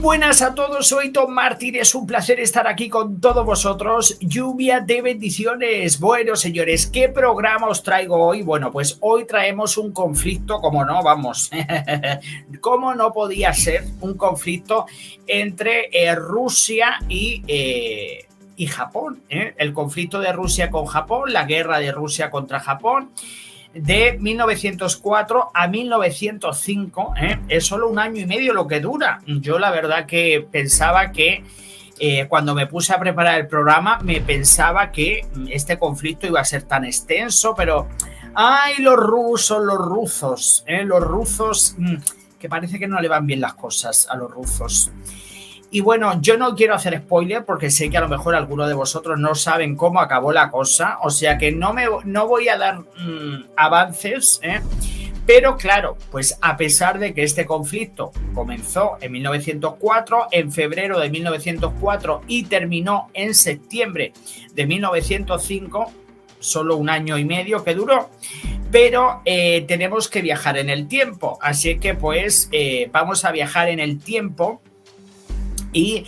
buenas a todos, soy Tom Martín, es un placer estar aquí con todos vosotros. Lluvia de bendiciones. Bueno, señores, ¿qué programa os traigo hoy? Bueno, pues hoy traemos un conflicto, como no, vamos, como no podía ser, un conflicto entre Rusia y Japón, ¿eh? El conflicto de Rusia con Japón, la guerra de Rusia contra Japón, de 1904 a 1905, es solo un año y medio lo que dura. Yo la verdad que pensaba que cuando me puse a preparar el programa me pensaba que este conflicto iba a ser tan extenso, pero ¡ay, los rusos, los rusos, que parece que no le van bien las cosas a los rusos! Y bueno, yo no quiero hacer spoiler porque sé que a lo mejor algunos de vosotros no saben cómo acabó la cosa, o sea que no voy a dar avances, pero claro, pues a pesar de que este conflicto comenzó en 1904, en febrero de 1904 y terminó en septiembre de 1905, solo un año y medio que duró, pero tenemos que viajar en el tiempo, así que pues vamos a viajar en el tiempo y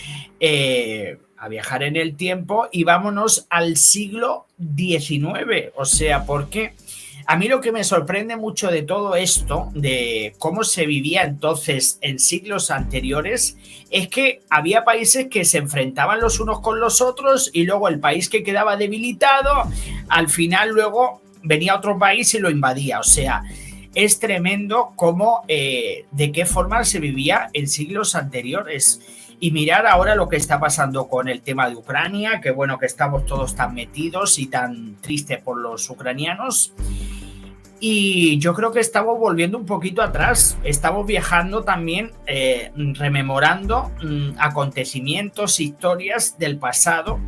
a viajar en el tiempo y vámonos al siglo XIX. O sea, porque a mí lo que me sorprende mucho de todo esto, de cómo se vivía entonces en siglos anteriores, es que había países que se enfrentaban los unos con los otros y luego el país que quedaba debilitado, al final luego venía otro país y lo invadía. O sea, es tremendo cómo, de qué forma se vivía en siglos anteriores. Y mirar ahora lo que está pasando con el tema de Ucrania, que bueno, que estamos todos tan metidos y tan tristes por los ucranianos. Y yo creo que estamos volviendo un poquito atrás, estamos viajando también, rememorando acontecimientos, historias del pasado.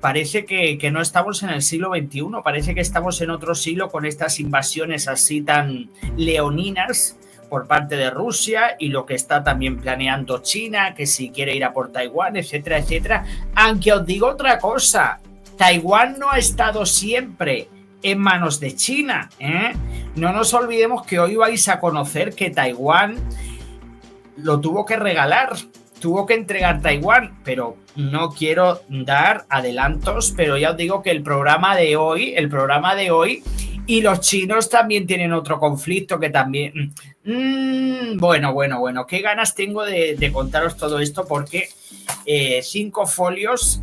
Parece que no estamos en el siglo XXI, parece que estamos en otro siglo con estas invasiones así tan leoninas por parte de Rusia y lo que está también planeando China, que si quiere ir a por Taiwán, etcétera, etcétera. Aunque os digo otra cosa, Taiwán no ha estado siempre en manos de China, ¿eh? No nos olvidemos que hoy vais a conocer que Taiwán lo tuvo que regalar, tuvo que entregar Taiwán, pero no quiero dar adelantos, pero ya os digo que el programa de hoy, y los chinos también tienen otro conflicto que también... Bueno, qué ganas tengo de contaros todo esto porque 5 folios,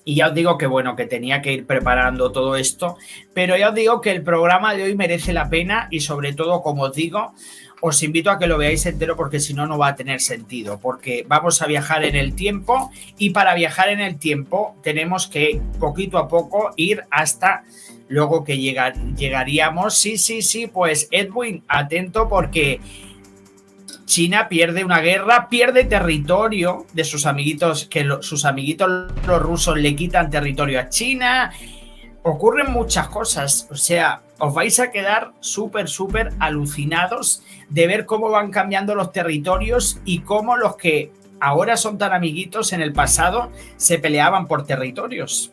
y ya os digo que bueno, que tenía que ir preparando todo esto, pero ya os digo que el programa de hoy merece la pena y sobre todo, como os digo, os invito a que lo veáis entero porque si no, no va a tener sentido, porque vamos a viajar en el tiempo y para viajar en el tiempo tenemos que poquito a poco ir hasta... Luego que llegaríamos, sí, pues Edwin, atento porque China pierde una guerra, pierde territorio de sus amiguitos, sus amiguitos los rusos le quitan territorio a China, ocurren muchas cosas, o sea, os vais a quedar súper alucinados de ver cómo van cambiando los territorios y cómo los que ahora son tan amiguitos en el pasado se peleaban por territorios.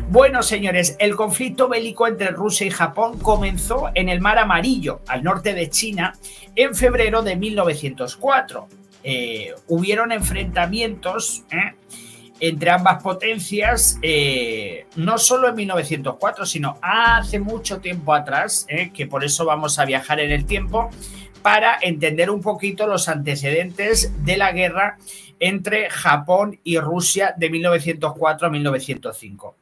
Bueno, señores, el conflicto bélico entre Rusia y Japón comenzó en el Mar Amarillo, al norte de China, en febrero de 1904. Hubieron enfrentamientos entre ambas potencias, no solo en 1904, sino hace mucho tiempo atrás, que por eso vamos a viajar en el tiempo, para entender un poquito los antecedentes de la guerra entre Japón y Rusia de 1904 a 1905.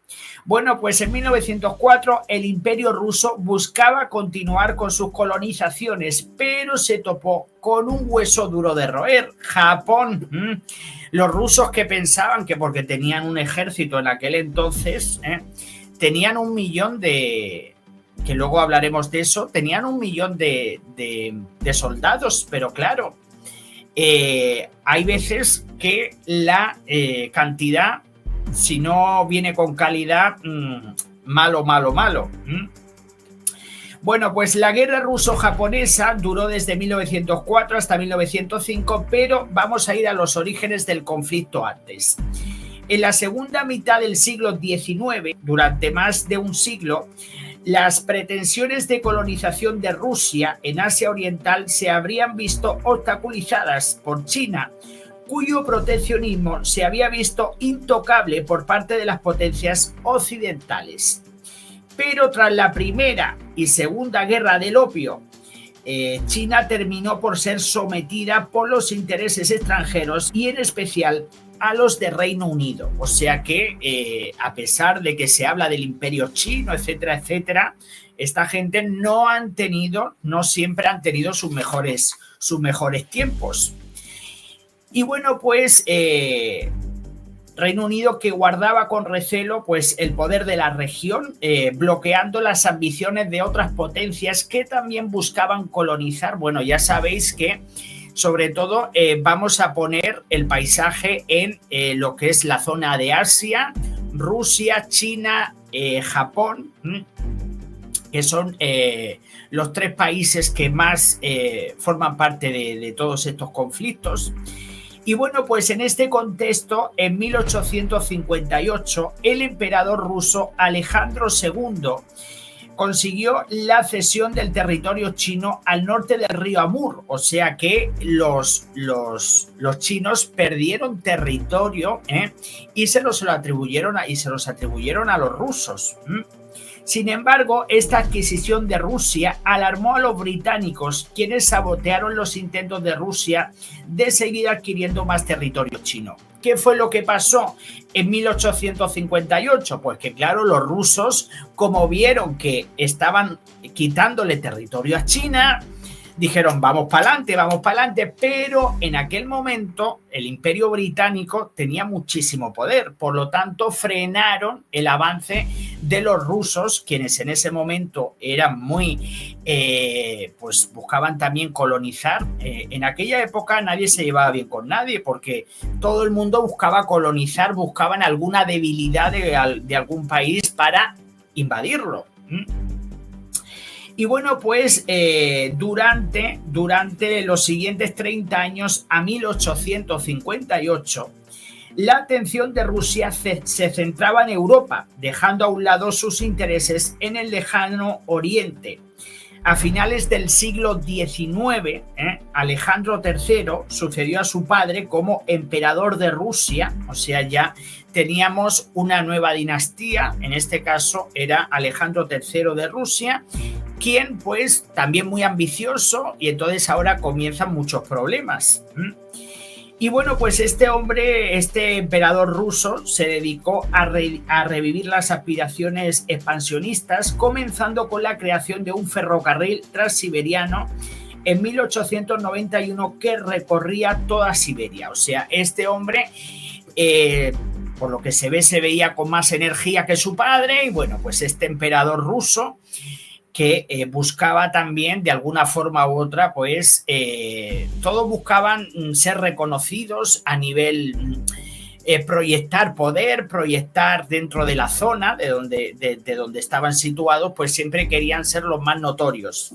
Bueno, pues en 1904 el Imperio ruso buscaba continuar con sus colonizaciones, pero se topó con un hueso duro de roer. Japón, los rusos que pensaban que porque tenían un ejército en aquel entonces, tenían 1 millón de... que luego hablaremos de eso, tenían 1 millón de soldados, pero claro, hay veces que la cantidad, si no viene con calidad, malo. Bueno, pues la guerra ruso-japonesa duró desde 1904 hasta 1905, pero vamos a ir a los orígenes del conflicto antes. En la segunda mitad del siglo XIX, durante más de un siglo, las pretensiones de colonización de Rusia en Asia Oriental se habrían visto obstaculizadas por China, cuyo proteccionismo se había visto intocable por parte de las potencias occidentales. Pero tras la Primera y Segunda Guerra del Opio, China terminó por ser sometida por los intereses extranjeros y en especial a los de Reino Unido. O sea que a pesar de que se habla del imperio chino, etcétera, etcétera, esta gente no siempre han tenido sus mejores tiempos. Y bueno, pues Reino Unido, que guardaba con recelo pues el poder de la región, bloqueando las ambiciones de otras potencias que también buscaban colonizar. Bueno, ya sabéis que sobre todo vamos a poner el paisaje en lo que es la zona de Asia, Rusia, China, Japón, que son los tres países que más forman parte de todos estos conflictos. Y bueno, pues en este contexto, en 1858, el emperador ruso Alejandro II consiguió la cesión del territorio chino al norte del río Amur. O sea que los chinos perdieron territorio y se los atribuyeron a los rusos. Sin embargo, esta adquisición de Rusia alarmó a los británicos, quienes sabotearon los intentos de Rusia de seguir adquiriendo más territorio chino. ¿Qué fue lo que pasó en 1858? Pues que claro, los rusos, como vieron que estaban quitándole territorio a China, dijeron vamos para adelante, pero en aquel momento el Imperio Británico tenía muchísimo poder, por lo tanto frenaron el avance de los rusos, quienes en ese momento eran muy, pues buscaban también colonizar. En aquella época nadie se llevaba bien con nadie porque todo el mundo buscaba colonizar, buscaban alguna debilidad de algún país para invadirlo. Y bueno, pues durante los siguientes 30 años, a 1858, la atención de Rusia se centraba en Europa, dejando a un lado sus intereses en el lejano Oriente. A finales del siglo XIX, Alejandro III sucedió a su padre como emperador de Rusia, o sea, ya teníamos una nueva dinastía, en este caso era Alejandro III de Rusia, quien pues también muy ambicioso, y entonces ahora comienzan muchos problemas. Y bueno, pues este emperador ruso se dedicó a revivir las aspiraciones expansionistas, comenzando con la creación de un ferrocarril transiberiano en 1891 que recorría toda Siberia. O sea, este hombre, por lo que se veía con más energía que su padre, y bueno, pues este emperador ruso que buscaba también de alguna forma u otra, pues todos buscaban ser reconocidos a nivel proyectar poder, proyectar dentro de la zona de donde estaban situados, pues siempre querían ser los más notorios.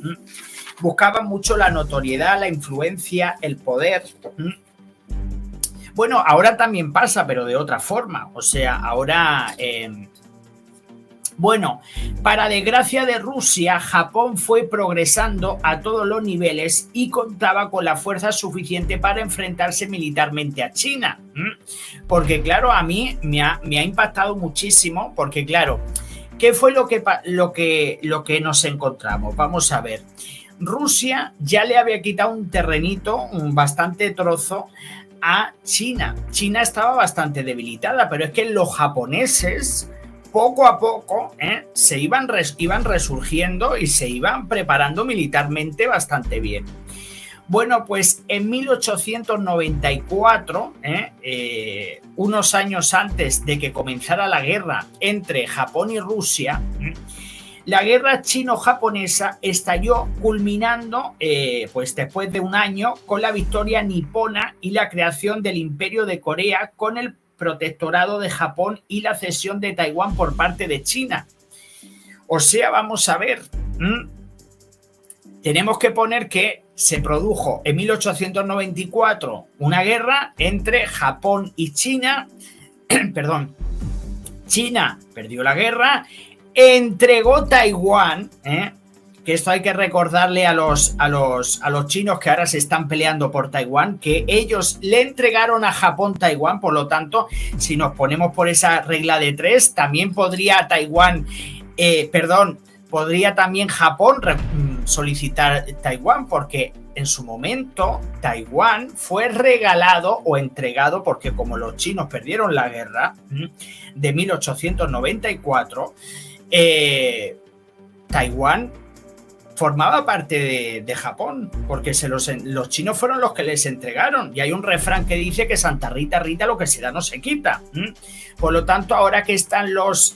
Buscaban mucho la notoriedad, la influencia, el poder. Bueno, ahora también pasa, pero de otra forma. O sea, ahora... Bueno, para desgracia de Rusia, Japón fue progresando a todos los niveles y contaba con la fuerza suficiente para enfrentarse militarmente a China. Porque claro, a mí me ha impactado muchísimo, porque claro, ¿qué fue lo que nos encontramos? Vamos a ver. Rusia ya le había quitado un terrenito, un bastante trozo, a China. China estaba bastante debilitada, pero es que los japoneses... poco a poco se iban resurgiendo y se iban preparando militarmente bastante bien. Bueno, pues en 1894, unos años antes de que comenzara la guerra entre Japón y Rusia, la guerra chino-japonesa estalló, culminando pues después de un año con la victoria nipona y la creación del Imperio de Corea con el protectorado de Japón y la cesión de Taiwán por parte de China. O sea, vamos a ver, tenemos que poner que se produjo en 1894 una guerra entre Japón y China. Perdón, China perdió la guerra, entregó Taiwán, que esto hay que recordarle a los chinos que ahora se están peleando por Taiwán, que ellos le entregaron a Japón Taiwán. Por lo tanto, si nos ponemos por esa regla de 3, también podría podría también Japón solicitar Taiwán, porque en su momento Taiwán fue regalado o entregado, porque como los chinos perdieron la guerra de 1894, Taiwán formaba parte de Japón, porque los chinos fueron los que les entregaron. Y hay un refrán que dice que Santa Rita, Rita, lo que se da no se quita. Por lo tanto, ahora que están los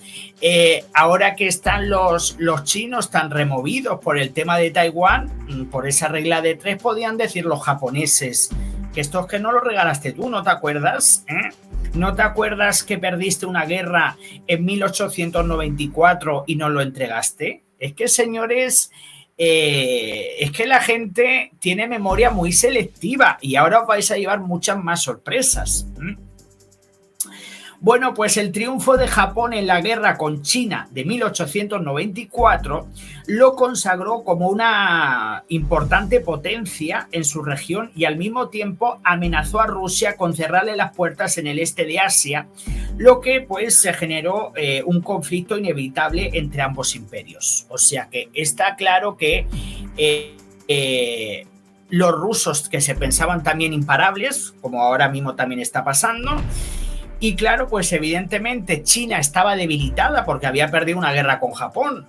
chinos tan removidos por el tema de Taiwán, por esa regla de 3, podían decir los japoneses que esto es que no lo regalaste tú, ¿no te acuerdas? ¿No te acuerdas que perdiste una guerra en 1894 y no lo entregaste? Es que, señores, es que la gente tiene memoria muy selectiva y ahora os vais a llevar muchas más sorpresas. Bueno, pues el triunfo de Japón en la guerra con China de 1894 lo consagró como una importante potencia en su región y al mismo tiempo amenazó a Rusia con cerrarle las puertas en el este de Asia, lo que pues se generó un conflicto inevitable entre ambos imperios. O sea que está claro que los rusos, que se pensaban también imparables, como ahora mismo también está pasando, y claro, pues evidentemente China estaba debilitada porque había perdido una guerra con Japón.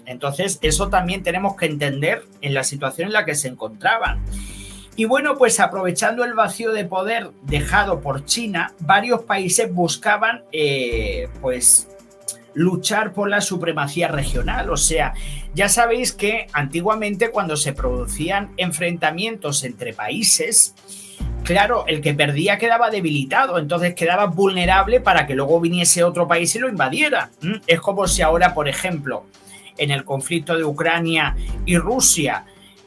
Entonces eso también tenemos que entender en la situación en la que se encontraban. Y bueno, pues aprovechando el vacío de poder dejado por China, varios países buscaban pues luchar por la supremacía regional. O sea, ya sabéis que antiguamente cuando se producían enfrentamientos entre países, claro, el que perdía quedaba debilitado, entonces quedaba vulnerable para que luego viniese otro país y lo invadiera. Es como si ahora, por ejemplo, en el conflicto de Ucrania y Rusia,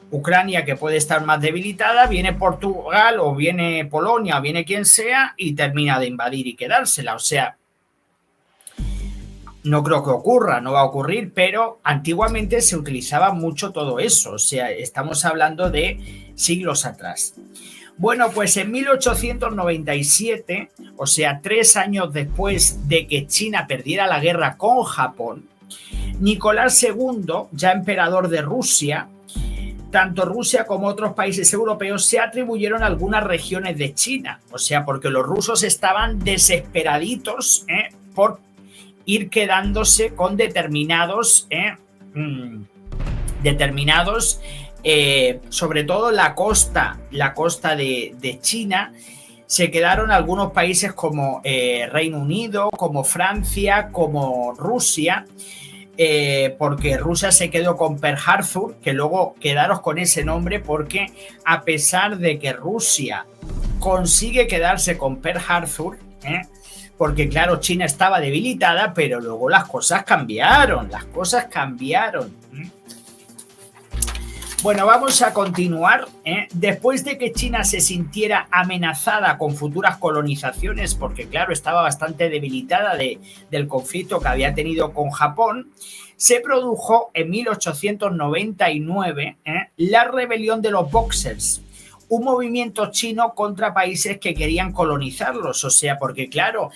Ucrania, que puede estar más debilitada, viene Portugal o viene Polonia o viene quien sea y termina de invadir y quedársela. O sea, no creo que ocurra, no va a ocurrir, pero antiguamente se utilizaba mucho todo eso. O sea, estamos hablando de siglos atrás. Bueno, pues en 1897, o sea, 3 años después de que China perdiera la guerra con Japón, Nicolás II, ya emperador de Rusia, tanto Rusia como otros países europeos se atribuyeron algunas regiones de China. O sea, porque los rusos estaban desesperaditos por ir quedándose con determinados sobre todo la costa de China. Se quedaron algunos países como Reino Unido, como Francia, como Rusia, porque Rusia se quedó con Pearl Harbor, que luego quedaros con ese nombre, porque a pesar de que Rusia consigue quedarse con Pearl Harbor, porque claro, China estaba debilitada, pero luego las cosas cambiaron. Bueno, vamos a continuar. Después de que China se sintiera amenazada con futuras colonizaciones, porque claro, estaba bastante debilitada del conflicto que había tenido con Japón, se produjo en 1899 la rebelión de los Boxers, un movimiento chino contra países que querían colonizarlos. O sea, porque claro,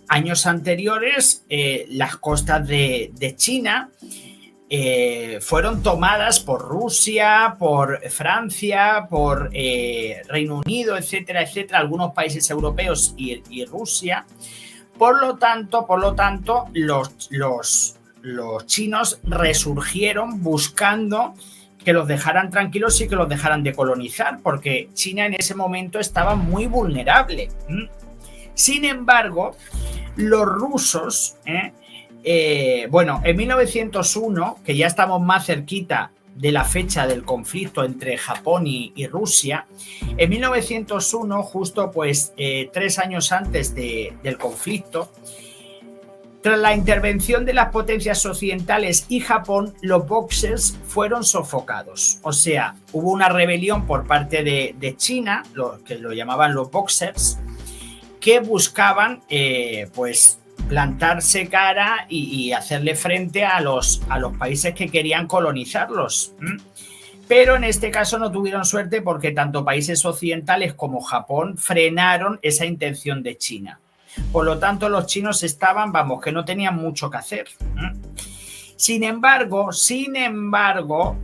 años anteriores las costas de China fueron tomadas por Rusia, por Francia, por Reino Unido, etcétera, etcétera, algunos países europeos y Rusia. Por lo tanto, los chinos resurgieron buscando que los dejaran tranquilos y que los dejaran de colonizar, porque China en ese momento estaba muy vulnerable. Sin embargo, los rusos, en 1901, que ya estamos más cerquita de la fecha del conflicto entre Japón y Rusia, en 1901, justo pues 3 años antes del conflicto, tras la intervención de las potencias occidentales y Japón, los Boxers fueron sofocados. O sea, hubo una rebelión por parte de China, que lo llamaban los Boxers, que buscaban pues plantarse cara y hacerle frente a los países que querían colonizarlos. Pero en este caso no tuvieron suerte porque tanto países occidentales como Japón frenaron esa intención de China. Por lo tanto, los chinos estaban, vamos, que no tenían mucho que hacer. Sin embargo,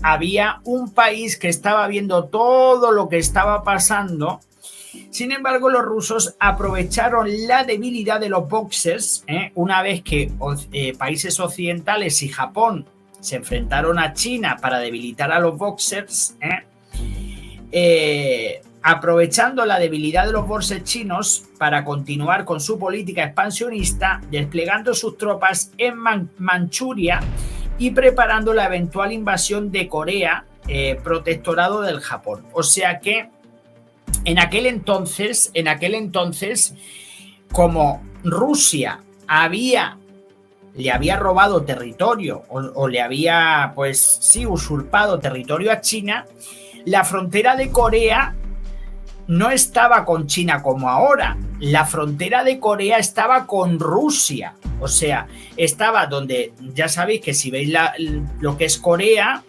había un país que estaba viendo todo lo que estaba pasando. Sin embargo, los rusos aprovecharon la debilidad de los boxers, una vez que países occidentales y Japón se enfrentaron a China para debilitar a los boxers, aprovechando la debilidad de los boxers chinos para continuar con su política expansionista, desplegando sus tropas en Manchuria y preparando la eventual invasión de Corea, protectorado del Japón. O sea que en aquel entonces, como Rusia le había robado territorio o le había, usurpado territorio a China, la frontera de Corea no estaba con China como ahora. La frontera de Corea estaba con Rusia. O sea, estaba donde, ya sabéis que si veis lo que es Corea,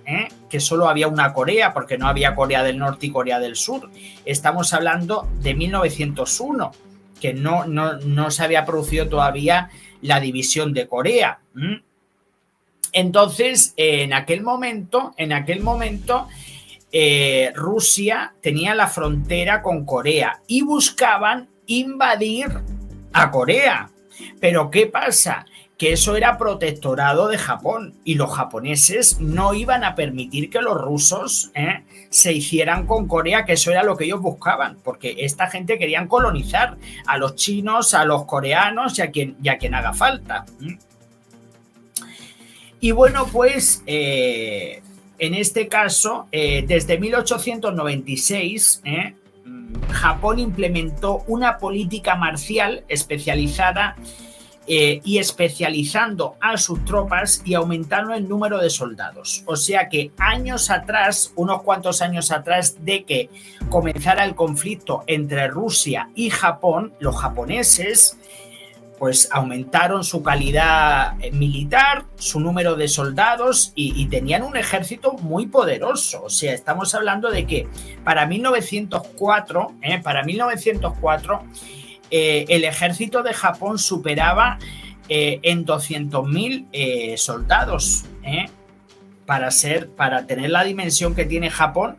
que solo había una Corea, porque no había Corea del Norte y Corea del Sur. Estamos hablando de 1901, que no se había producido todavía la división de Corea. Entonces, en aquel momento, Rusia tenía la frontera con Corea y buscaban invadir a Corea. Pero ¿qué pasa? Que eso era protectorado de Japón y los japoneses no iban a permitir que los rusos se hicieran con Corea, que eso era lo que ellos buscaban, porque esta gente querían colonizar a los chinos, a los coreanos y a quien haga falta. Y bueno, pues en este caso, desde 1896, Japón implementó una política marcial especializada y especializando a sus tropas y aumentando el número de soldados. O sea que unos cuantos años atrás de que comenzara el conflicto entre Rusia y Japón, los japoneses pues aumentaron su calidad militar, su número de soldados y tenían un ejército muy poderoso. O sea, estamos hablando de que para 1904, el ejército de Japón superaba en 200.000 soldados. Para tener la dimensión que tiene Japón,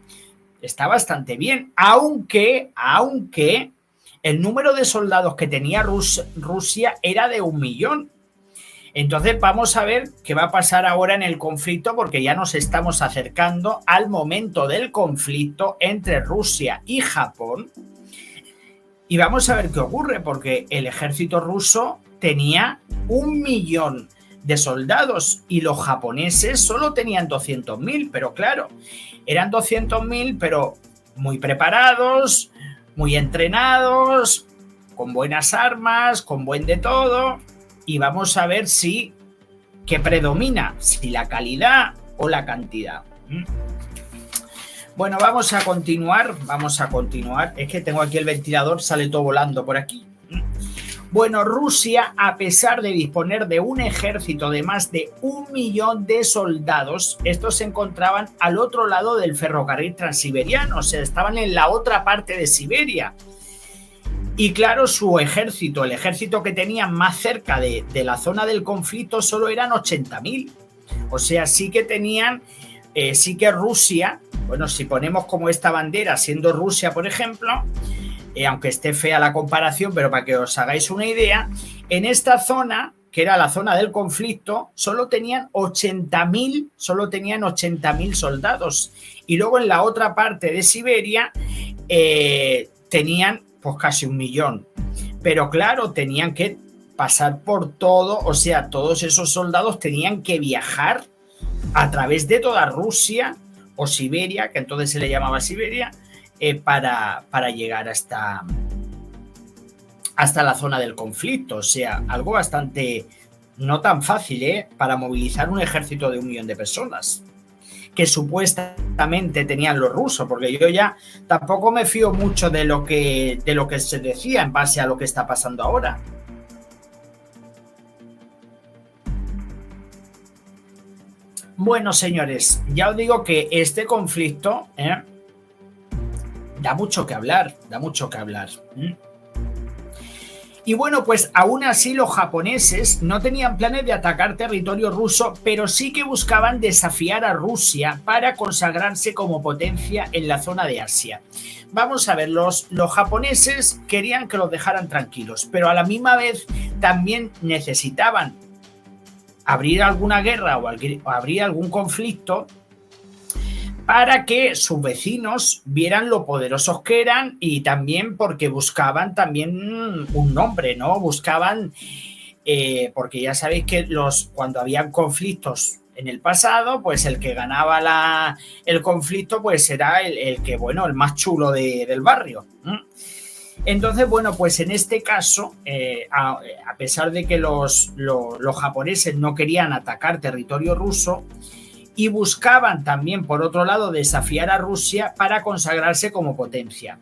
está bastante bien, aunque el número de soldados que tenía Rusia era de 1 millón. Entonces vamos a ver qué va a pasar ahora en el conflicto, porque ya nos estamos acercando al momento del conflicto entre Rusia y Japón. Y vamos a ver qué ocurre, porque el ejército ruso tenía 1 millón de soldados y los japoneses solo tenían 200.000, pero claro, eran 200.000, pero muy preparados, muy entrenados, con buenas armas, con buen de todo, y vamos a ver qué predomina, si la calidad o la cantidad. Bueno, vamos a continuar. Es que tengo aquí el ventilador, sale todo volando por aquí. Bueno, Rusia, a pesar de disponer de un ejército de más de 1 millón de soldados, estos se encontraban al otro lado del ferrocarril transiberiano, o sea, estaban en la otra parte de Siberia. Y claro, su ejército, el ejército que tenían más cerca de la zona del conflicto, solo eran 80.000. O sea, sí que Rusia, bueno, si ponemos como esta bandera, siendo Rusia, por ejemplo, aunque esté fea la comparación, pero para que os hagáis una idea, en esta zona, que era la zona del conflicto, solo tenían 80.000 soldados. Y luego en la otra parte de Siberia tenían pues casi 1 millón. Pero claro, tenían que pasar por todo, o sea, todos esos soldados tenían que viajar a través de toda Rusia o Siberia, que entonces se le llamaba Siberia, para llegar hasta la zona del conflicto. O sea, algo bastante no tan fácil para movilizar un ejército de 1 millón de personas que supuestamente tenían los rusos, porque yo ya tampoco me fío mucho de lo que se decía en base a lo que está pasando ahora. Bueno, señores, ya os digo que este conflicto da mucho que hablar, da mucho que hablar. Y bueno, pues aún así los japoneses no tenían planes de atacar territorio ruso, pero sí que buscaban desafiar a Rusia para consagrarse como potencia en la zona de Asia. Vamos a ver, los japoneses querían que los dejaran tranquilos, pero a la misma vez también necesitaban abrir alguna guerra o abrir algún conflicto para que sus vecinos vieran lo poderosos que eran y también porque buscaban también un nombre, ¿no? Buscaban, porque ya sabéis que cuando habían conflictos en el pasado, pues el que ganaba el conflicto pues era el que, bueno, el más chulo del barrio. Entonces, bueno, pues en este caso, a pesar de que los japoneses no querían atacar territorio ruso y buscaban también, por otro lado, desafiar a Rusia para consagrarse como potencia.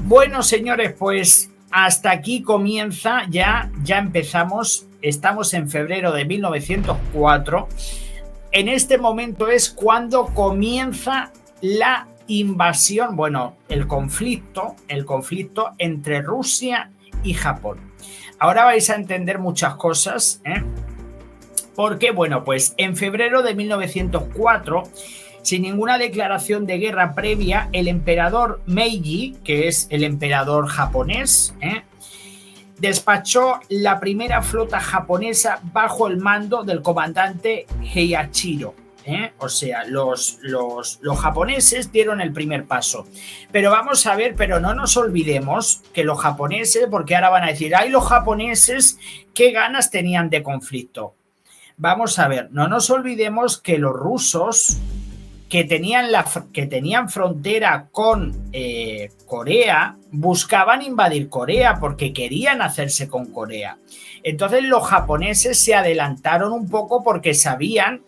Bueno, señores, pues hasta aquí comienza, ya empezamos, estamos en febrero de 1904. En este momento es cuando comienza la invasión, bueno, el conflicto entre Rusia y Japón. Ahora vais a entender muchas cosas, porque, bueno, pues en febrero de 1904, sin ninguna declaración de guerra previa, el emperador Meiji, que es el emperador japonés, despachó la primera flota japonesa bajo el mando del comandante Heiichiro. O sea, los japoneses dieron el primer paso. Pero vamos a ver, pero no nos olvidemos que los japoneses, porque ahora van a decir, ¡ay, los japoneses qué ganas tenían de conflicto! Vamos a ver, no nos olvidemos que los rusos que tenían frontera con Corea buscaban invadir Corea porque querían hacerse con Corea. Entonces los japoneses se adelantaron un poco porque sabían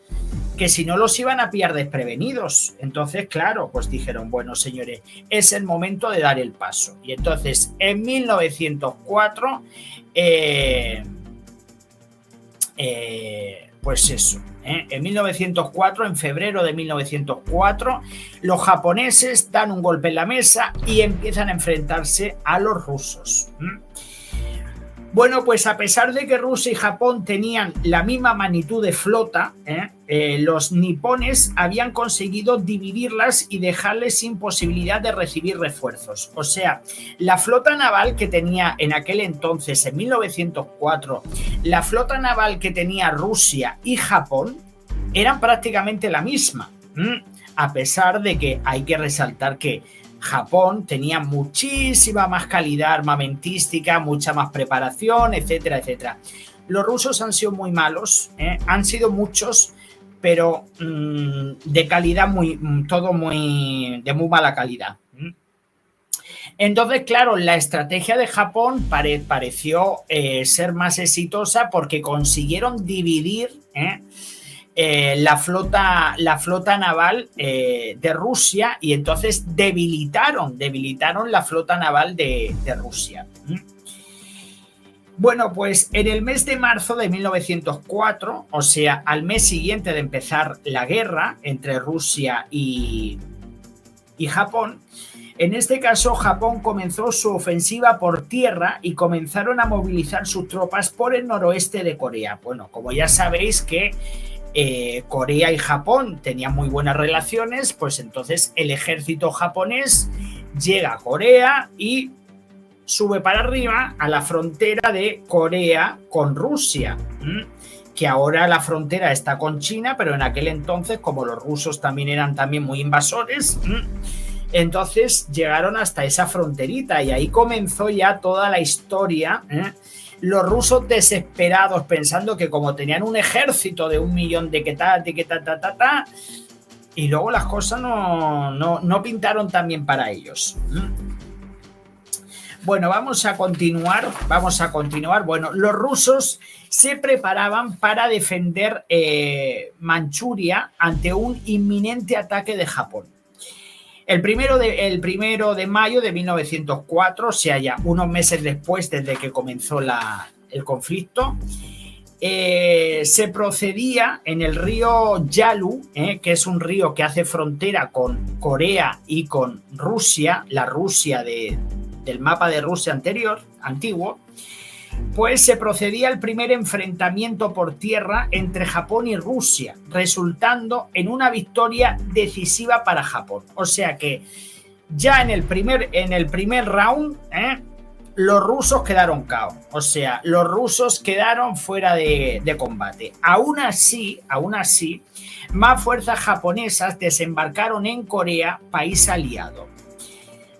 que si no los iban a pillar desprevenidos. Entonces, claro, pues dijeron, bueno, señores, es el momento de dar el paso. Y entonces, en 1904, pues eso, en 1904, en febrero de 1904, los japoneses dan un golpe en la mesa y empiezan a enfrentarse a los rusos. Bueno, pues a pesar de que Rusia y Japón tenían la misma magnitud de flota, los nipones habían conseguido dividirlas y dejarles sin posibilidad de recibir refuerzos. O sea, la flota naval que tenía en aquel entonces, en 1904, la flota naval que tenía Rusia y Japón eran prácticamente la misma. A pesar de que hay que resaltar que Japón tenía muchísima más calidad armamentística, mucha más preparación, etcétera, etcétera. Los rusos han sido muy malos, han sido muchos, pero de calidad de muy mala calidad. Entonces, claro, la estrategia de Japón pareció ser más exitosa porque consiguieron dividir la flota naval de Rusia y entonces debilitaron la flota naval de Rusia. Bueno, pues en el mes de marzo de 1904, o sea, al mes siguiente de empezar la guerra entre Rusia y Japón, en este caso Japón comenzó su ofensiva por tierra y comenzaron a movilizar sus tropas por el noroeste de Corea. Bueno, como ya sabéis que Corea y Japón tenían muy buenas relaciones, pues entonces el ejército japonés llega a Corea y sube para arriba a la frontera de Corea con Rusia, que ahora la frontera está con China, pero en aquel entonces, como los rusos también eran muy invasores, entonces llegaron hasta esa fronterita y ahí comenzó ya toda la historia. Los rusos desesperados, pensando que como tenían un ejército de 1 millón de y luego las cosas no pintaron tan bien para ellos. Bueno, vamos a continuar. Bueno, los rusos se preparaban para defender Manchuria ante un inminente ataque de Japón. El primero de mayo de 1904, o sea, ya unos meses después desde que comenzó el conflicto, se procedía en el río Yalu, que es un río que hace frontera con Corea y con Rusia, la Rusia del mapa de Rusia antiguo, pues se procedía al primer enfrentamiento por tierra entre Japón y Rusia, resultando en una victoria decisiva para Japón. O sea que ya en el primer round, los rusos quedaron KO. O sea, los rusos quedaron fuera de combate. Aún así, más fuerzas japonesas desembarcaron en Corea, país aliado.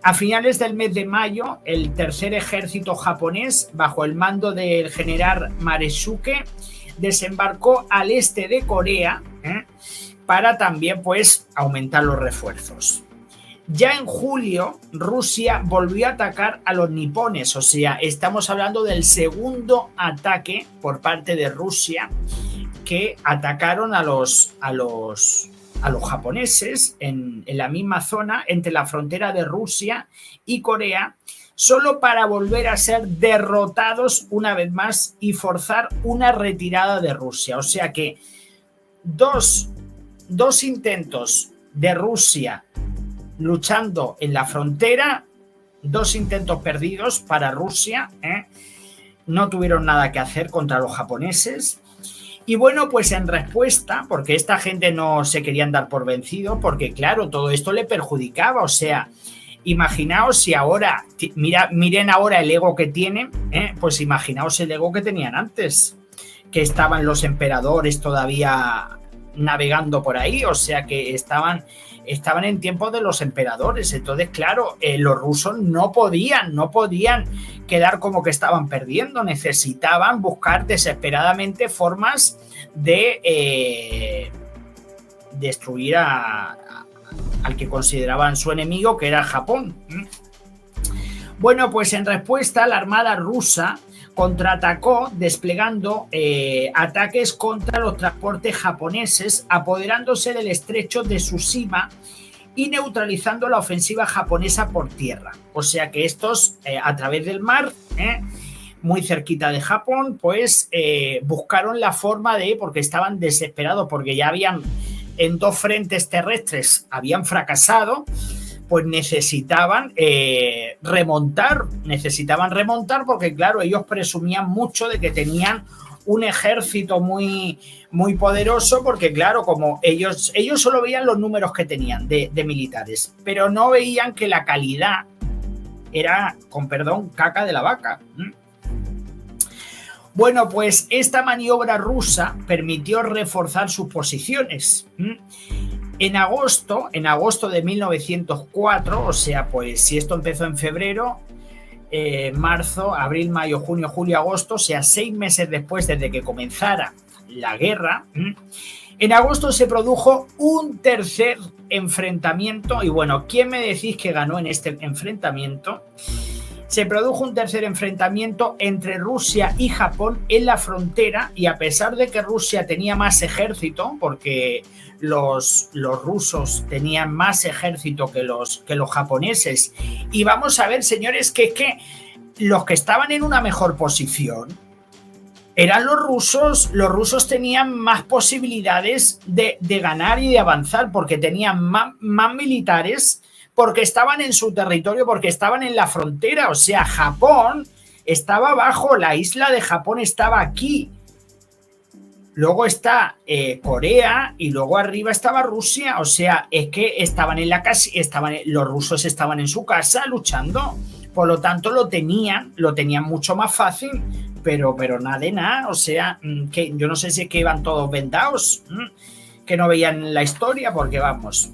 A finales del mes de mayo, el tercer ejército japonés, bajo el mando del general Maresuke, desembarcó al este de Corea, para también pues aumentar los refuerzos. Ya en julio, Rusia volvió a atacar a los nipones, o sea, estamos hablando del segundo ataque por parte de Rusia, que atacaron a los japoneses en la misma zona entre la frontera de Rusia y Corea, solo para volver a ser derrotados una vez más y forzar una retirada de Rusia. O sea que dos intentos de Rusia luchando en la frontera, 2 intentos perdidos para Rusia, no tuvieron nada que hacer contra los japoneses. Y bueno, pues en respuesta, porque esta gente no se querían dar por vencido, porque claro, todo esto le perjudicaba. O sea, imaginaos si ahora, miren ahora el ego que tienen, pues imaginaos el ego que tenían antes, que estaban los emperadores todavía navegando por ahí, o sea que estaban en tiempos de los emperadores. Entonces, claro, los rusos no podían quedar como que estaban perdiendo, necesitaban buscar desesperadamente formas de destruir al que consideraban su enemigo, que era Japón. Bueno, pues en respuesta, la armada rusa contraatacó desplegando ataques contra los transportes japoneses, apoderándose del estrecho de Tsushima y neutralizando la ofensiva japonesa por tierra. O sea que estos, a través del mar, muy cerquita de Japón, pues buscaron la forma porque estaban desesperados, porque ya habían en 2 frentes terrestres, habían fracasado, pues necesitaban remontar porque claro, ellos presumían mucho de que tenían un ejército muy, muy poderoso, porque claro, como ellos solo veían los números que tenían de militares, pero no veían que la calidad era, con perdón, caca de la vaca. Bueno, pues esta maniobra rusa permitió reforzar sus posiciones. En agosto de 1904, o sea, pues si esto empezó en febrero, marzo, abril, mayo, junio, julio, agosto, o sea, 6 meses después desde que comenzara la guerra, en agosto se produjo un tercer enfrentamiento. Y bueno, ¿quién me decís que ganó en este enfrentamiento? Se produjo un tercer enfrentamiento entre Rusia y Japón en la frontera, y a pesar de que Rusia tenía más ejército, porque los rusos tenían más ejército que los japoneses, y vamos a ver, señores, que los que estaban en una mejor posición eran los rusos tenían más posibilidades de ganar y de avanzar, porque tenían más militares, porque estaban en su territorio, porque estaban en la frontera. O sea, Japón estaba abajo, la isla de Japón estaba aquí. Luego está Corea y luego arriba estaba Rusia. O sea, es que estaban en la casa, los rusos estaban en su casa luchando. Por lo tanto, lo tenían mucho más fácil, pero nada de nada. O sea, que yo no sé si es que iban todos vendados, que no veían la historia, porque vamos.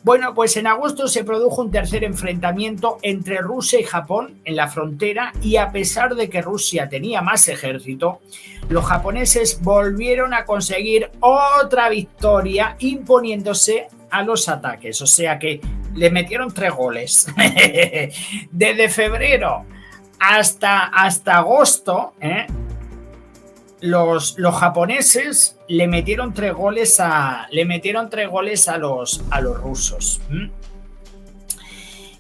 Bueno, pues en agosto se produjo un tercer enfrentamiento entre Rusia y Japón en la frontera, y a pesar de que Rusia tenía más ejército, los japoneses volvieron a conseguir otra victoria imponiéndose a los ataques. O sea que le metieron 3 goles. Desde febrero hasta agosto, los japoneses le metieron 3 goles a los rusos.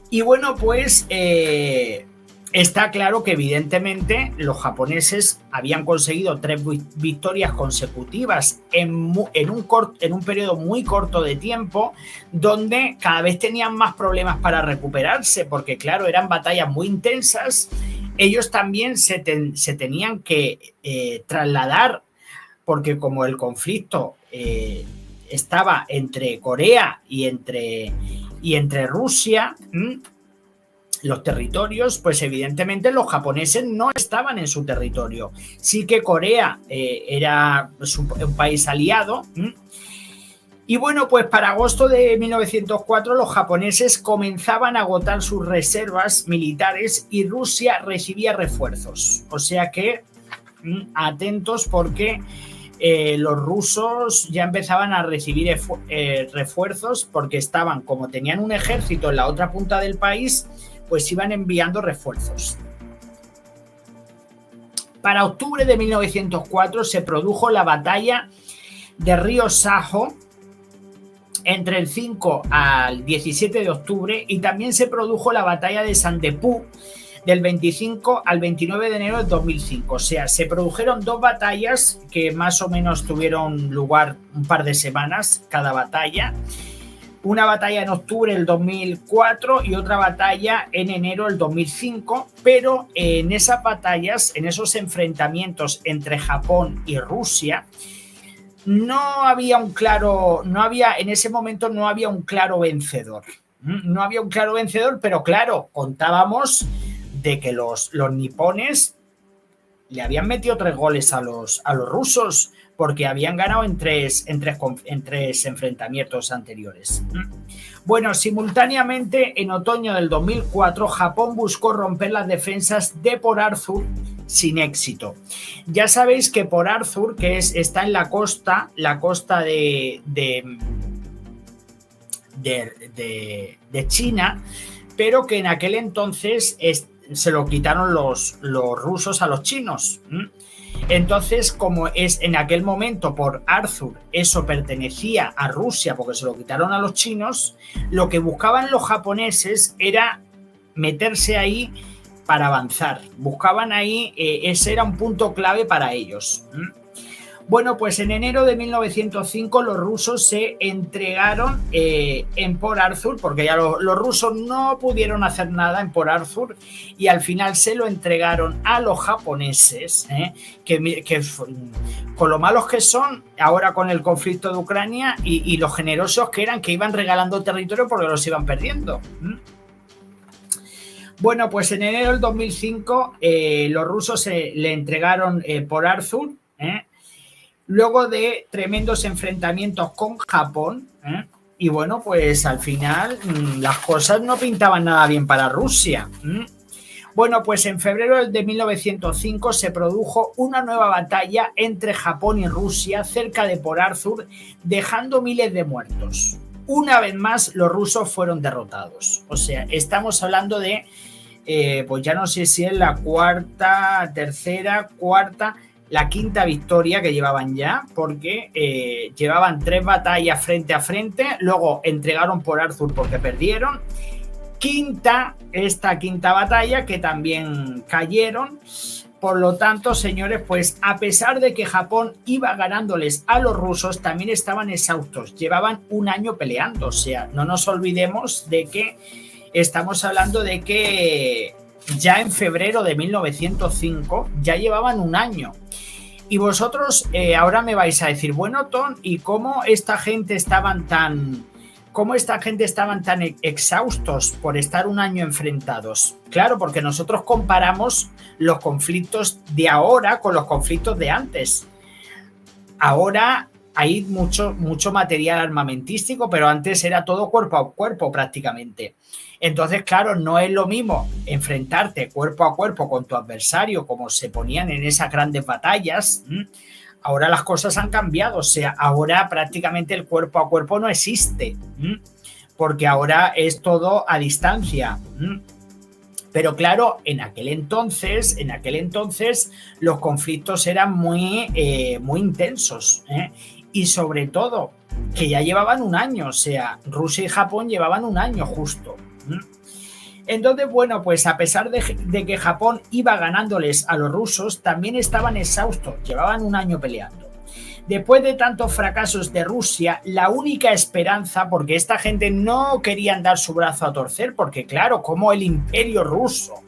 Y bueno, pues Está claro que evidentemente los japoneses habían conseguido 3 victorias consecutivas en un periodo muy corto de tiempo, donde cada vez tenían más problemas para recuperarse, porque claro, eran batallas muy intensas. Ellos también se tenían que trasladar, porque como el conflicto estaba entre Corea y entre Rusia, los territorios, pues evidentemente los japoneses no estaban en su territorio. Sí que Corea era un país aliado. Y bueno, pues para agosto de 1904 los japoneses comenzaban a agotar sus reservas militares y Rusia recibía refuerzos. O sea que atentos, porque los rusos ya empezaban a recibir refuerzos, porque estaban, como tenían un ejército en la otra punta del país, pues iban enviando refuerzos. Para octubre de 1904 se produjo la batalla de Río Sajo entre el 5 al 17 de octubre, y también se produjo la batalla de Sandepú del 25 al 29 de enero de 2005. O sea, se produjeron 2 batallas que más o menos tuvieron lugar un par de semanas cada batalla. Una batalla en octubre del 2004 y otra batalla en enero del 2005, pero en esas batallas, en esos enfrentamientos entre Japón y Rusia, en ese momento no había un claro vencedor. No había un claro vencedor, pero claro, contábamos de que los nipones le habían metido 3 goles a los rusos, porque habían ganado en tres enfrentamientos anteriores. Bueno, simultáneamente, en otoño del 2004, Japón buscó romper las defensas de Port Arthur sin éxito. Ya sabéis que Port Arthur, que está en la costa de China, pero que en aquel entonces se lo quitaron los rusos a los chinos. Entonces, como en aquel momento Port Arthur, eso pertenecía a Rusia porque se lo quitaron a los chinos, lo que buscaban los japoneses era meterse ahí para avanzar. Buscaban ahí, ese era un punto clave para ellos. Bueno, pues en enero de 1905 los rusos se entregaron en Port Arthur, porque ya los rusos no pudieron hacer nada en Port Arthur, y al final se lo entregaron a los japoneses, que con lo malos que son ahora con el conflicto de Ucrania, y los generosos que eran, que iban regalando territorio porque los iban perdiendo. Bueno, pues en enero del 2005 los rusos le entregaron Port Arthur, luego de tremendos enfrentamientos con Japón, y bueno, pues al final las cosas no pintaban nada bien para Rusia. Bueno, pues en febrero de 1905 se produjo una nueva batalla entre Japón y Rusia cerca de Port Arthur, dejando miles de muertos. Una vez más, los rusos fueron derrotados. O sea, estamos hablando de, pues ya no sé si es la quinta victoria que llevaban ya, porque llevaban 3 batallas frente a frente, luego entregaron Port Arthur porque perdieron. Esta quinta batalla que también cayeron. Por lo tanto, señores, pues a pesar de que Japón iba ganándoles a los rusos, también estaban exhaustos. Llevaban un año peleando. O sea, no nos olvidemos de que estamos hablando de que ya en febrero de 1905 ya llevaban un año. Y vosotros ahora me vais a decir, bueno, Tom, ¿y cómo esta gente estaban tan exhaustos por estar un año enfrentados? Claro, porque nosotros comparamos los conflictos de ahora con los conflictos de antes. Ahora hay mucho material armamentístico, pero antes era todo cuerpo a cuerpo prácticamente. Entonces, claro, no es lo mismo enfrentarte cuerpo a cuerpo con tu adversario como se ponían en esas grandes batallas. Ahora las cosas han cambiado, o sea, ahora prácticamente el cuerpo a cuerpo no existe, porque ahora es todo a distancia. Pero claro, en aquel entonces los conflictos eran muy intensos, y sobre todo que ya llevaban un año, o sea, Rusia y Japón llevaban un año justo. Entonces, bueno, pues a pesar de que Japón iba ganándoles a los rusos, también estaban exhaustos, llevaban un año peleando. Después de tantos fracasos de Rusia, la única esperanza, porque esta gente no querían dar su brazo a torcer, porque claro, como el imperio ruso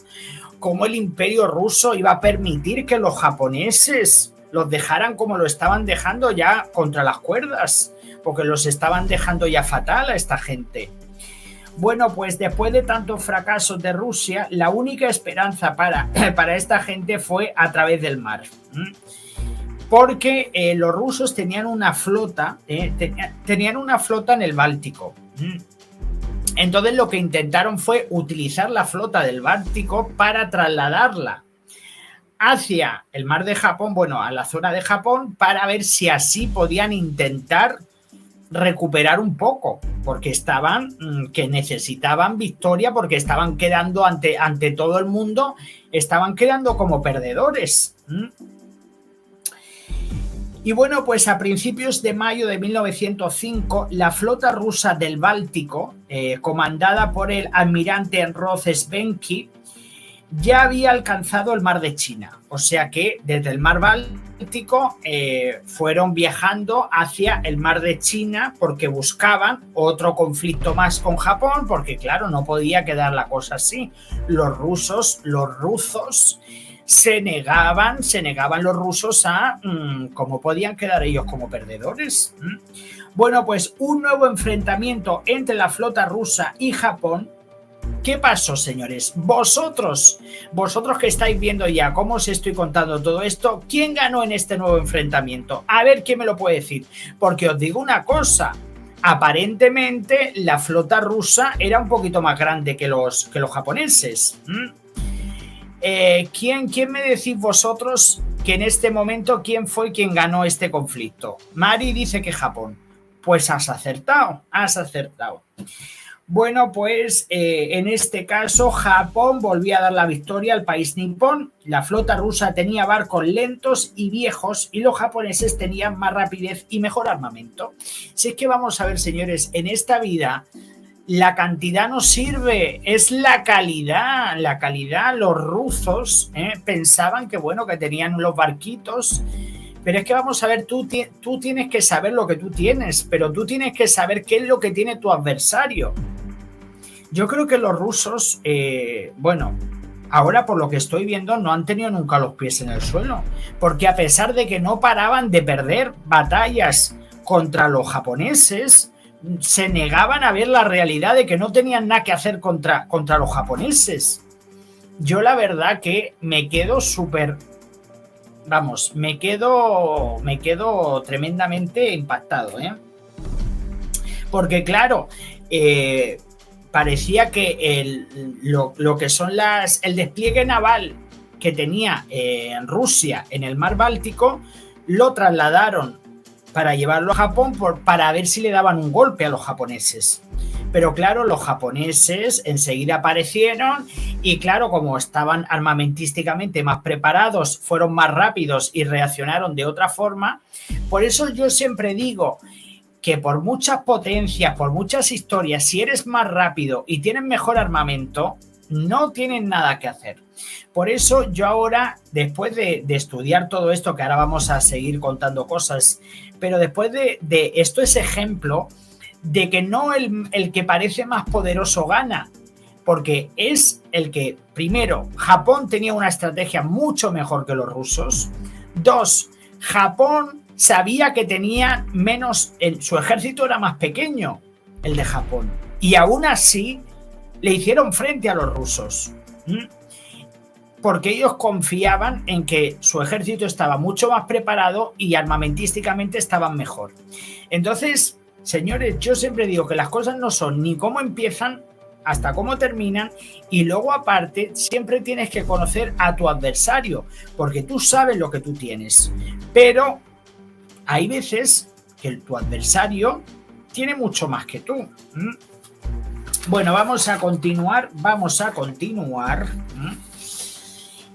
iba a permitir que los japoneses los dejaran como lo estaban dejando ya contra las cuerdas, porque los estaban dejando ya fatal a esta gente. Bueno, pues después de tantos fracasos de Rusia, la única esperanza para esta gente fue a través del mar. Porque los rusos tenían una flota, tenían una flota en el Báltico. Entonces lo que intentaron fue utilizar la flota del Báltico para trasladarla hacia el mar de Japón, bueno, a la zona de Japón, para ver si así podían intentar recuperar un poco, porque que necesitaban victoria, porque estaban quedando ante todo el mundo, estaban quedando como perdedores. Y bueno, pues a principios de mayo de 1905, la flota rusa del Báltico, comandada por el almirante Rozhesvenki, ya había alcanzado el mar de China. O sea que desde el mar Báltico fueron viajando hacia el mar de China porque buscaban otro conflicto más con Japón, porque claro, no podía quedar la cosa así. Los rusos se negaban los rusos a cómo podían quedar ellos como perdedores. Bueno, pues un nuevo enfrentamiento entre la flota rusa y Japón. ¿Qué pasó, señores? Vosotros que estáis viendo ya cómo os estoy contando todo esto, ¿quién ganó en este nuevo enfrentamiento? A ver, ¿quién me lo puede decir? Porque os digo una cosa, aparentemente la flota rusa era un poquito más grande que los japoneses. ¿Quién me decís vosotros que en este momento quién fue quien ganó este conflicto? Mari dice que Japón. Pues has acertado. Bueno, pues en este caso Japón volvía a dar la victoria al país nipón. La flota rusa tenía barcos lentos y viejos y los japoneses tenían más rapidez y mejor armamento. Si es que vamos a ver, señores, en esta vida la cantidad no sirve, es la calidad. La calidad, los rusos pensaban que bueno, que tenían los barquitos. Pero es que vamos a ver, tú tienes que saber lo que tú tienes, pero tú tienes que saber qué es lo que tiene tu adversario. Yo creo que los rusos, bueno, ahora por lo que estoy viendo, no han tenido nunca los pies en el suelo, porque a pesar de que no paraban de perder batallas contra los japoneses, se negaban a ver la realidad de que no tenían nada que hacer contra los japoneses. Yo la verdad que me quedo súper... Vamos, me quedo tremendamente impactado, porque claro, parecía que lo que son el despliegue naval que tenía en Rusia en el mar Báltico lo trasladaron para llevarlo a Japón para ver si le daban un golpe a los japoneses. Pero claro, los japoneses enseguida aparecieron y claro, como estaban armamentísticamente más preparados, fueron más rápidos y reaccionaron de otra forma. Por eso yo siempre digo que por muchas potencias, por muchas historias, si eres más rápido y tienes mejor armamento, no tienen nada que hacer. Por eso yo ahora, después de estudiar todo esto, que ahora vamos a seguir contando cosas, pero después de esto es ejemplo de que no el que parece más poderoso gana, porque es el que, primero, Japón tenía una estrategia mucho mejor que los rusos. Dos, Japón sabía que tenía menos, su ejército era más pequeño, el de Japón, y aún así le hicieron frente a los rusos, porque ellos confiaban en que su ejército estaba mucho más preparado y armamentísticamente estaban mejor. Entonces, señores, yo siempre digo que las cosas no son ni cómo empiezan hasta cómo terminan, y luego aparte siempre tienes que conocer a tu adversario, porque tú sabes lo que tú tienes, pero hay veces que tu adversario tiene mucho más que tú. Bueno, vamos a continuar.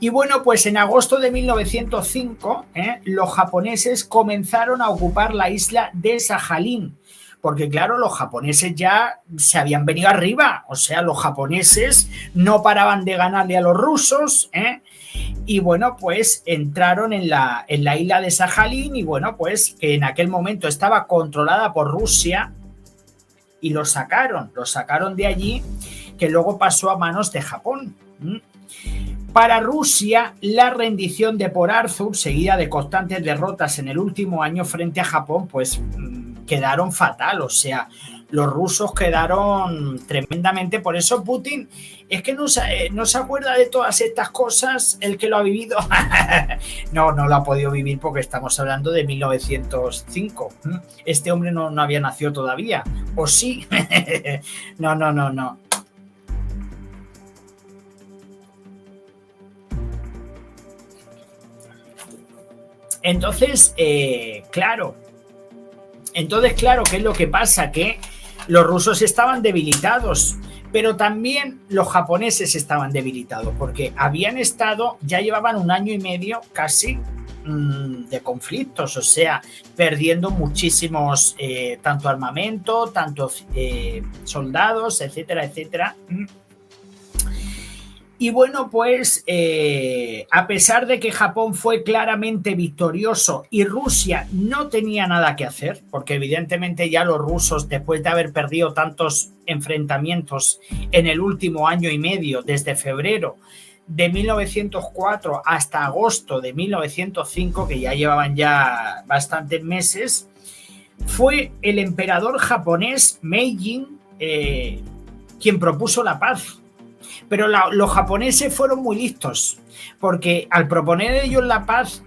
Y bueno, pues en agosto de 1905, los japoneses comenzaron a ocupar la isla de Sajalín, porque claro, los japoneses ya se habían venido arriba, o sea, los japoneses no paraban de ganarle a los rusos, ¿eh? Y bueno, pues entraron en la isla de Sajalín y bueno, pues que en aquel momento estaba controlada por Rusia y lo sacaron de allí, que luego pasó a manos de Japón. Para Rusia, la rendición de Port Arthur, seguida de constantes derrotas en el último año frente a Japón, pues quedaron fatal, o sea, los rusos quedaron tremendamente. Por eso Putin es que no se acuerda de todas estas cosas, el que lo ha vivido. No lo ha podido vivir porque estamos hablando de 1905. Este hombre no había nacido todavía, ¿o sí? No. Entonces, claro, ¿qué es lo que pasa? Que los rusos estaban debilitados, pero también los japoneses estaban debilitados, porque ya llevaban un año y medio casi de conflictos, o sea, perdiendo muchísimos, tanto armamento, tanto soldados, etcétera, etcétera. Y bueno, pues a pesar de que Japón fue claramente victorioso y Rusia no tenía nada que hacer, porque evidentemente ya los rusos, después de haber perdido tantos enfrentamientos en el último año y medio, desde febrero de 1904 hasta agosto de 1905, que ya llevaban ya bastantes meses, fue el emperador japonés Meijin quien propuso la paz. Pero los japoneses fueron muy listos, porque al proponer ellos la paz,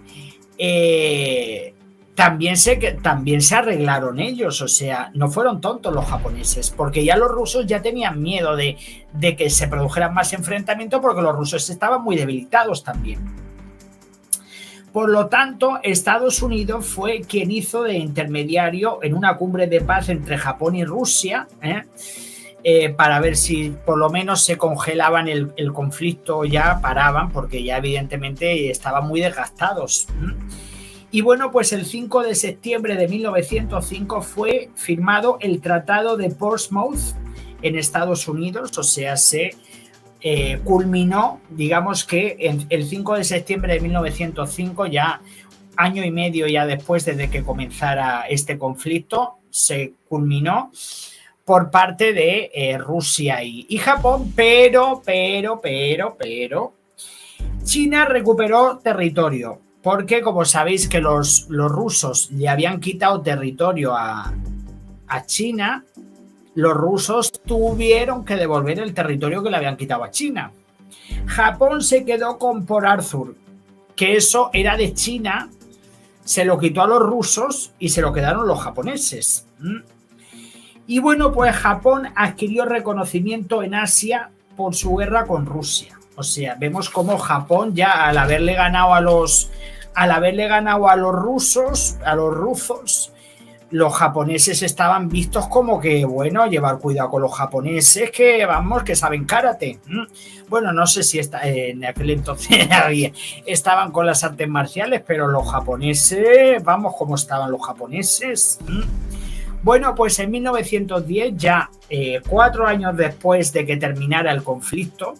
también se arreglaron ellos, o sea, no fueron tontos los japoneses, porque ya los rusos ya tenían miedo de que se produjeran más enfrentamientos, porque los rusos estaban muy debilitados también. Por lo tanto, Estados Unidos fue quien hizo de intermediario en una cumbre de paz entre Japón y Rusia, para ver si por lo menos se congelaban el conflicto, ya paraban, porque ya evidentemente estaban muy desgastados. Y bueno, pues el 5 de septiembre de 1905 fue firmado el Tratado de Portsmouth en Estados Unidos, o sea, se culminó, digamos que el 5 de septiembre de 1905, ya año y medio ya después desde que comenzara este conflicto, se culminó por parte de Rusia y Japón, pero China recuperó territorio, porque como sabéis que los rusos le habían quitado territorio a China, los rusos tuvieron que devolver el territorio que le habían quitado a China. Japón se quedó con Port Arthur, que eso era de China, se lo quitó a los rusos y se lo quedaron los japoneses. Y bueno, pues Japón adquirió reconocimiento en Asia por su guerra con Rusia. O sea, vemos cómo Japón ya al haberle ganado a los rusos, los japoneses estaban vistos como que, bueno, llevar cuidado con los japoneses, que vamos, que saben karate. Bueno, no sé si en aquel entonces estaban con las artes marciales, pero los japoneses, vamos, ¿cómo estaban los japoneses? Bueno, pues en 1910, ya 4 años después de que terminara el conflicto,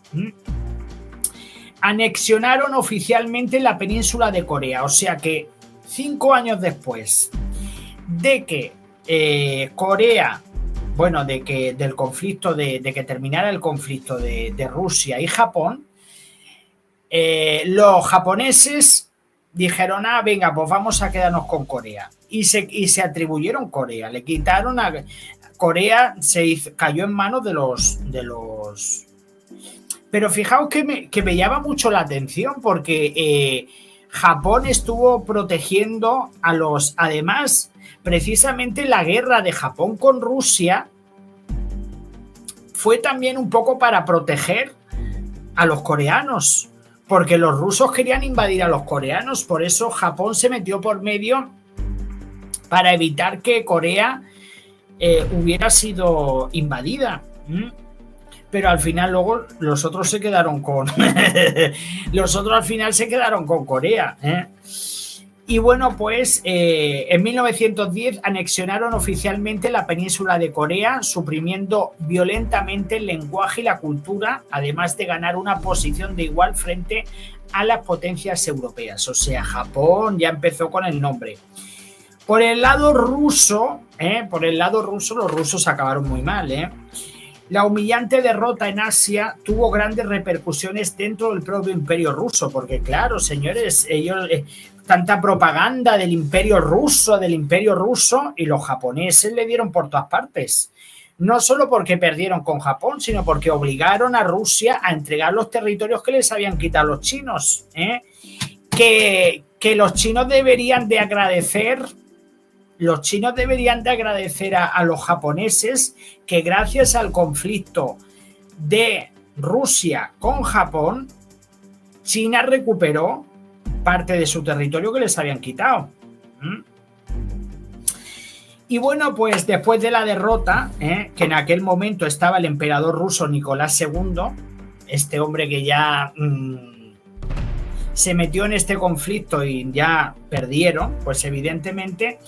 anexionaron oficialmente la península de Corea. O sea que 5 años después de que Corea, bueno, del conflicto, de que terminara el conflicto de Rusia y Japón, los japoneses dijeron, venga, pues vamos a quedarnos con Corea. Y se atribuyeron Corea, le quitaron a Corea, cayó en manos de los... Pero fijaos que me llama mucho la atención, porque Japón estuvo protegiendo a los... Además, precisamente la guerra de Japón con Rusia fue también un poco para proteger a los coreanos, porque los rusos querían invadir a los coreanos, por eso Japón se metió por medio para evitar que Corea hubiera sido invadida. Pero al final luego los otros se quedaron con los otros al final se quedaron con Corea. Y bueno, pues en 1910 anexionaron oficialmente la península de Corea, suprimiendo violentamente el lenguaje y la cultura, además de ganar una posición de igual frente a las potencias europeas. O sea, Japón ya empezó con el nombre. Por el lado ruso, los rusos acabaron muy mal. La humillante derrota en Asia tuvo grandes repercusiones dentro del propio imperio ruso, porque claro, señores, ellos tanta propaganda del imperio ruso, y los japoneses le dieron por todas partes. No solo porque perdieron con Japón, sino porque obligaron a Rusia a entregar los territorios que les habían quitado los chinos. Que los chinos deberían de agradecer. Los chinos deberían de agradecer a los japoneses que gracias al conflicto de Rusia con Japón, China recuperó parte de su territorio que les habían quitado. Y bueno, pues después de la derrota, que en aquel momento estaba el emperador ruso Nicolás II, este hombre que ya se metió en este conflicto y ya perdieron, pues evidentemente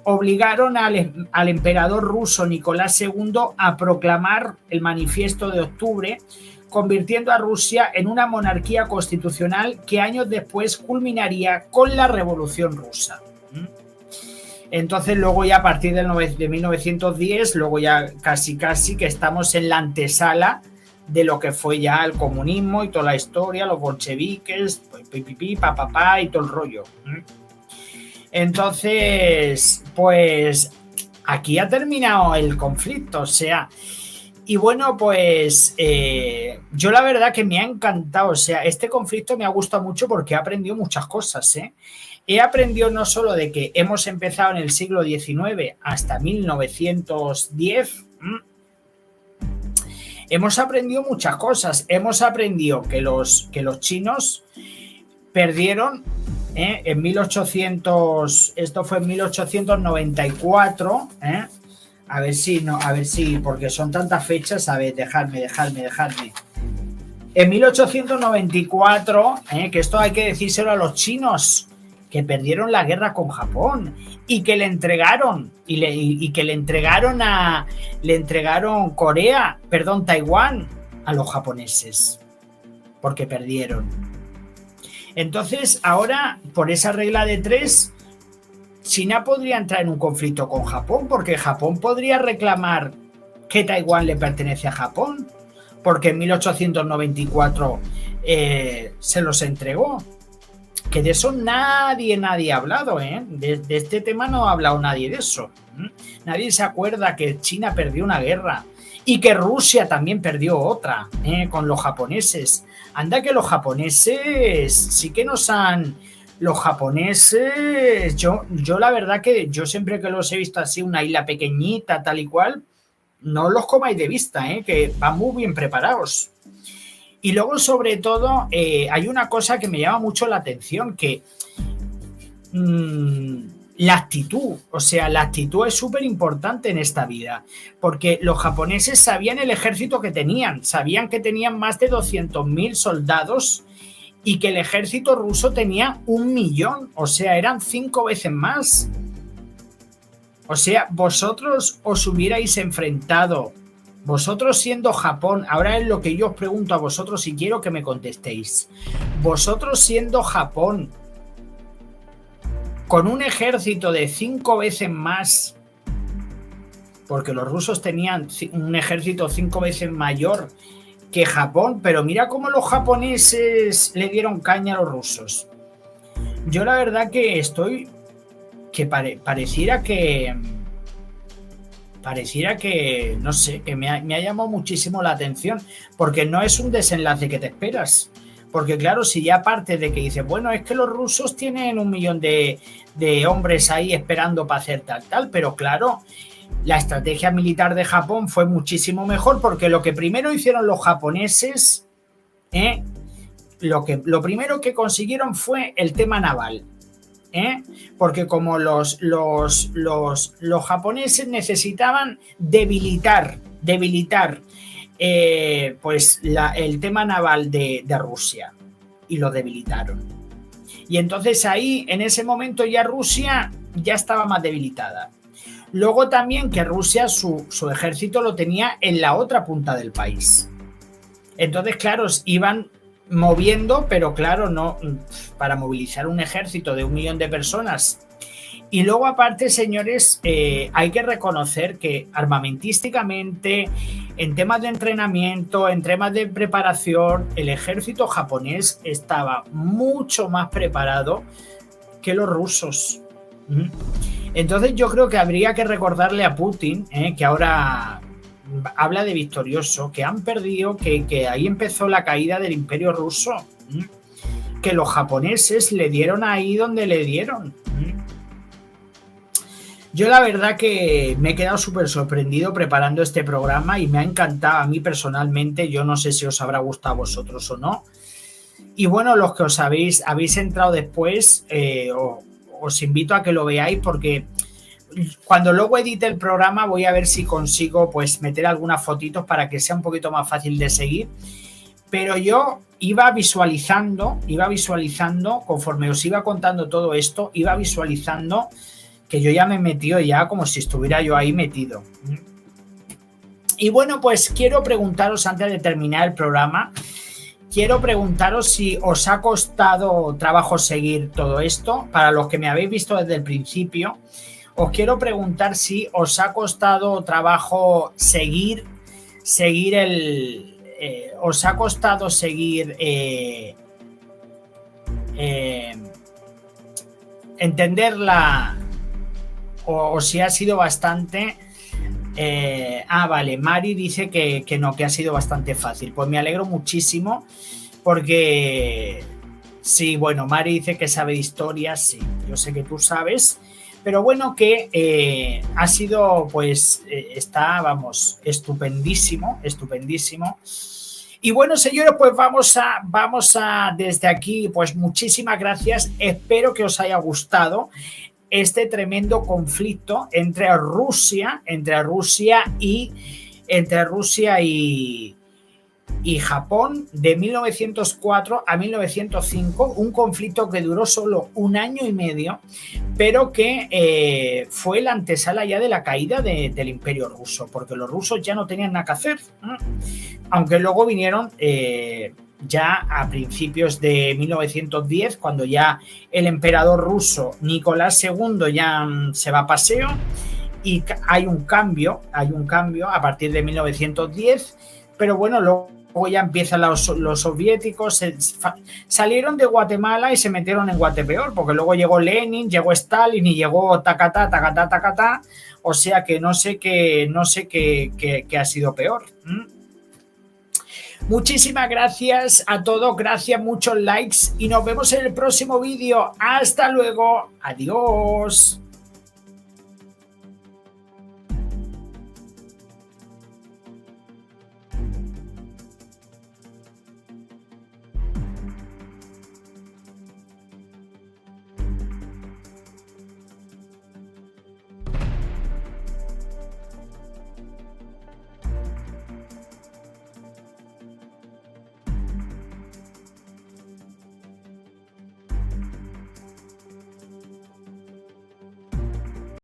obligaron al emperador ruso Nicolás II a proclamar el Manifiesto de Octubre, convirtiendo a Rusia en una monarquía constitucional que años después culminaría con la Revolución Rusa. Entonces luego ya a partir de 1910, luego ya casi que estamos en la antesala de lo que fue ya el comunismo y toda la historia, los bolcheviques, papá y todo el rollo. Entonces, pues aquí ha terminado el conflicto, o sea, y bueno, pues yo la verdad que me ha encantado, o sea, este conflicto me ha gustado mucho porque he aprendido muchas cosas. He aprendido no solo de que hemos empezado en el siglo XIX hasta 1910, hemos aprendido muchas cosas. Hemos aprendido que los chinos perdieron en 1800, esto fue en 1894, a ver si, porque son tantas fechas, a ver, dejadme. En 1894, que esto hay que decírselo a los chinos, que perdieron la guerra con Japón y que le entregaron Taiwán a los japoneses porque perdieron. Entonces ahora, por esa regla de 3, China podría entrar en un conflicto con Japón, porque Japón podría reclamar que Taiwán le pertenece a Japón, porque en 1894 se los entregó. Que de eso nadie ha hablado, de este tema no ha hablado nadie de eso. Nadie se acuerda que China perdió una guerra y que Rusia también perdió otra con los japoneses. Anda que los japoneses sí que nos han... Los japoneses, yo la verdad que yo siempre que los he visto así, una isla pequeñita, tal y cual, no los comáis de vista, que van muy bien preparados. Y luego, sobre todo, hay una cosa que me llama mucho la atención, que la actitud, o sea, la actitud es súper importante en esta vida, porque los japoneses sabían el ejército que tenían, sabían que tenían más de 200.000 soldados y que el ejército ruso tenía 1.000.000, o sea, eran 5 veces más. O sea, vosotros os hubierais enfrentado, vosotros siendo Japón, ahora es lo que yo os pregunto a vosotros y quiero que me contestéis. Vosotros siendo Japón, con un ejército de 5 veces más, porque los rusos tenían un ejército 5 veces mayor que Japón, pero mira cómo los japoneses le dieron caña a los rusos. Yo la verdad que estoy... que pareciera que, no sé, que me ha llamado muchísimo la atención, porque no es un desenlace que te esperas. Porque claro, si ya aparte de que dices, bueno, es que los rusos tienen 1.000.000 de hombres ahí esperando para hacer tal, pero claro, la estrategia militar de Japón fue muchísimo mejor, porque lo que primero hicieron los japoneses, lo primero que consiguieron fue el tema naval. Porque como los japoneses necesitaban debilitar pues el tema naval de Rusia, y lo debilitaron. Y entonces ahí, en ese momento ya Rusia ya estaba más debilitada. Luego también que Rusia su ejército lo tenía en la otra punta del país. Entonces, claro, iban moviendo, pero claro, no para movilizar un ejército de 1 millón de personas. Y luego aparte, señores, hay que reconocer que armamentísticamente, en temas de entrenamiento, en temas de preparación, el ejército japonés estaba mucho más preparado que los rusos. Entonces yo creo que habría que recordarle a Putin, que ahora habla de victorioso, que han perdido, que ahí empezó la caída del imperio ruso, que los japoneses le dieron ahí donde le dieron. Yo la verdad que me he quedado súper sorprendido preparando este programa y me ha encantado a mí personalmente. Yo no sé si os habrá gustado a vosotros o no. Y bueno, los que os habéis entrado después, os invito a que lo veáis, porque cuando luego edite el programa voy a ver si consigo pues meter algunas fotitos para que sea un poquito más fácil de seguir. Pero yo iba visualizando conforme os iba contando todo esto, iba visualizando que yo ya me he metido ya como si estuviera yo ahí metido. Y bueno, pues quiero preguntaros antes de terminar el programa, quiero preguntaros si os ha costado trabajo seguir todo esto. Para los que me habéis visto desde el principio, os quiero preguntar si os ha costado trabajo seguir os ha costado seguir entenderla, o si ha sido bastante. Vale, Mari dice que no, que ha sido bastante fácil. Pues me alegro muchísimo, porque sí, bueno, Mari dice que sabe de historias, sí, yo sé que tú sabes, pero bueno, que ha sido, pues, está, vamos, estupendísimo. Y bueno, señores, pues vamos a desde aquí, pues muchísimas gracias. Espero que os haya gustado este tremendo conflicto entre Rusia y Japón de 1904 a 1905, un conflicto que duró solo 1 año y medio, pero que fue la antesala ya de la caída del imperio ruso, porque los rusos ya no tenían nada que hacer, aunque luego vinieron ya a principios de 1910, cuando ya el emperador ruso Nicolás II ya se va a paseo, y hay un cambio a partir de 1910, pero bueno, luego ya empiezan los soviéticos, salieron de Guatemala y se metieron en Guatepeor, porque luego llegó Lenin, llegó Stalin y llegó tacatá, o sea que no sé qué ha sido peor. Muchísimas gracias a todos, gracias, muchos likes y nos vemos en el próximo vídeo. Hasta luego, adiós.